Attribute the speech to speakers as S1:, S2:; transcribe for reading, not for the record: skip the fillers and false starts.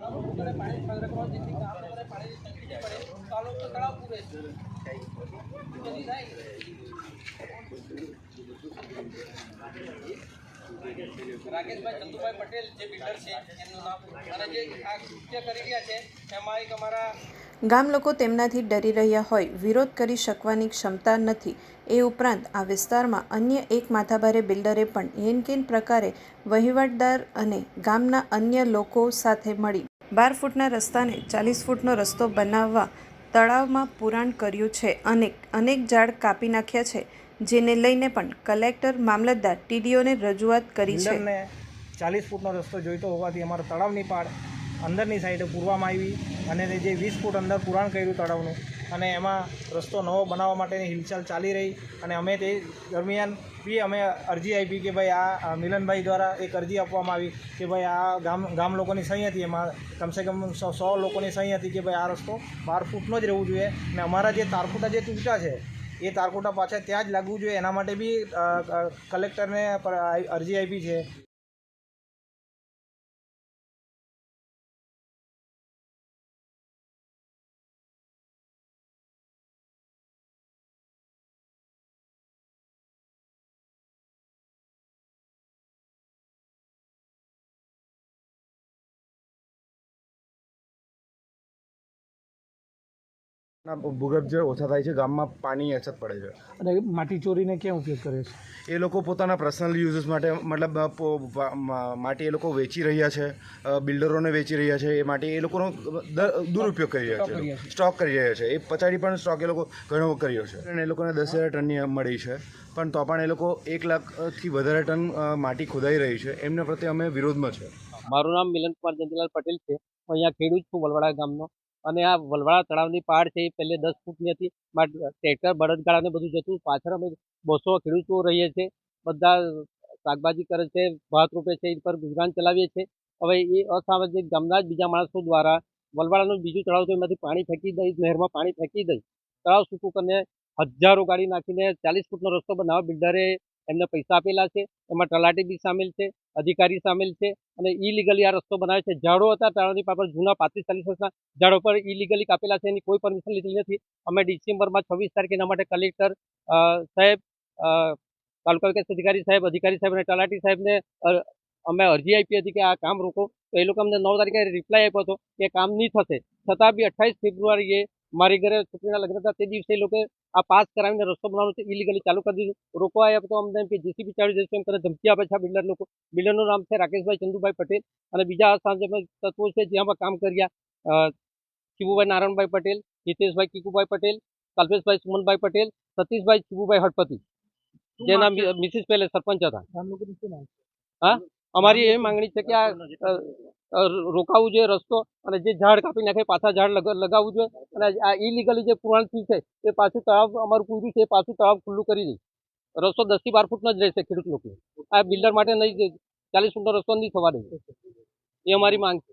S1: રાકેશભાઈ ચંદુભાઈ પટેલ જે બિલ્ડર છે એમનું નામ અને જે આ કૃત્ય કરી રહ્યા છે એમાં એક અમારા
S2: ગામ લોકો તેમનાથી ડરી રહ્યા હોય, વિરોધ કરી શકવાની ક્ષમતા નથી. એ ઉપરાંત આ વિસ્તારમાં અન્ય એક માથાભારે બિલ્ડરે પણ હેનકેન પ્રકારે વહીવટદાર અને ગામના અન્ય લોકો સાથે મળી 12 ફૂટના રસ્તાને 40 ફૂટનો રસ્તો બનાવવા તળાવમાં પુરાણ કર્યું છે અને અનેક ઝાડ કાપી નાખ્યા છે, જેને લઈને પણ કલેક્ટર, મામલતદાર, ટીડીઓને રજૂઆત કરી છે.
S3: 40 ફૂટનો રસ્તો જોઈતો હોવાથી અમારા તળાવની પાળ અંદરની સાઈડે પૂરવામાં આવી અને જે 20 ફૂટ અંદર પુરાણ કર્યું તળાવનું અને એમાં રસ્તો નવો બનાવવા માટેની હિલચાલ ચાલી રહી અને અમે તે દરમિયાન બી અમે અરજી આપી કે ભાઈ આ મિલનભાઈ દ્વારા એક અરજી આપવામાં આવી કે ભાઈ આ ગામ લોકોની સહી હતી, એમાં કમસે કમ 100 લોકોની સહી હતી કે ભાઈ આ રસ્તો 12 ફૂટનો જ રહેવું જોઈએ અને અમારા જે તારખુટા જે તૂટ્યા છે એ તારખુટા પાછા ત્યાં જ લાગવું જોઈએ, એના માટે બી કલેક્ટરને અરજી આપી છે.
S4: ભૂગર્ભ જળ ઓછા થાય છે, ગામમાં પાણી અછત પડે છે
S3: અને માટી ચોરીને ક્યાં ઉપયોગ કરે છે?
S4: એ લોકો પોતાના પર્સનલ યુઝિસ માટે મતલબ માટી એ લોકો વેચી રહ્યા છે, બિલ્ડરોને વેચી રહ્યા છે, એ માટે એ લોકોનો દુરુપયોગ કરી રહ્યા છે, સ્ટોક કરી રહ્યા છે. એ પછાડી પણ સ્ટોક એ લોકો ઘણો કર્યો છે અને એ લોકોને 10,000 ટનની મળી છે, પણ તો પણ એ લોકો 1 લાખથી વધારે ટન માટી ખોદાઈ રહી છે, એમના પ્રત્યે અમે વિરોધમાં છે.
S1: મારું નામ મિલનકુમાર જયંતિલાલ પટેલ છે. હું અહીંયા ખેડૂત છું, વલવાડા ગામનો. અને આ વલવાડા તળાવની પાળ છે એ પહેલે 10 ફૂટની હતી. ટ્રેક્ટર, બળદગાડાને બધું જતું. પાછળ અમે 200 ખેડૂતો રહીએ છીએ. બધા શાકભાજી કરે છે, ભાત રોપે છે, એ પર ગુજરાન ચલાવીએ છીએ. હવે એ અસામાજિક ગામના જ બીજા માણસો દ્વારા વલવાડાનું બીજું તળાવ તો એમાંથી પાણી ફેંકી દઈ, નહેરમાં પાણી ફેંકી દઈ તળાવ સૂકું કરીને હજારો ગાડી નાખીને 40 ફૂટનો રસ્તો બનાવવા બિલ્ડરે એમને પૈસા આપેલા છે. એમાં તલાટી બી સામેલ છે, અધિકારી સામેલ છે અને ઇલીગલી આ રસ્તો બનાવે છે. ઝાડો હતા તળાવની પાછળ જૂના 35-40 વર્ષના ઝાડો પર ઇલીગલી કાપેલા છે, એની કોઈ પરમિશન લીધેલી નથી. અમે ડિસેમ્બરમાં 26 તારીખે એના માટે કલેક્ટર સાહેબ, તાલુકા વિકાસ અધિકારી સાહેબ અને તલાટી સાહેબને અમે અરજી આપી હતી કે આ કામ રોકો, તો એ લોકો અમને 9 તારીખે રિપ્લાય આપ્યો હતો કે કામ નહીં થશે. છતાં બી 28 ફેબ્રુઆરીએ મારી ઘરે છોકરીના લગ્ન હતા તે દિવસે એ લોકો આ પાસ કરાવીને રસ્તો બનાવવાનું છે ઇલીગલી ચાલુ કરી દીધું. રોકવા આવ્યા તો અમને કે જેસીબી ચાલી જશે એમ કરીને ધમકી આપે છે આ બિલ્ડર લોકો. બિલ્ડરનું નામ છે રાકેશભાઈ ચંદુભાઈ પટેલ અને બીજા અસામાજિક તત્વો છે જેમાં કામ કર્યા શિવુભાઈ નારાયણભાઈ પટેલ, હિતેશભાઈ કીકુભાઈ પટેલ, કલ્પેશભાઈ સુમનભાઈ પટેલ, સતીશભાઈ શિવુભાઈ હળપતિ, જેના મિસિસ પહેલે સરપંચ હતા. હા, અમારી એ માંગણી છે કે આ રોકાવવું જોઈએ રસ્તો અને જે ઝાડ કાપી નાખે પાછા ઝાડ લગાવવું જોઈએ અને આ ઇલીગલી જે પુરાણ થયું છે એ પાછું તળાવ અમારું પૂરું છે, એ પાછું તળાવ ખુલ્લું કરી દે. રસ્તો 10 થી 12 ફૂટનો જ રહેશે ખેડૂત લોકો. આ બિલ્ડર માટે નહીં, 40 ફૂટનો રસ્તો નહીં થવા દે, એ અમારી માંગ છે.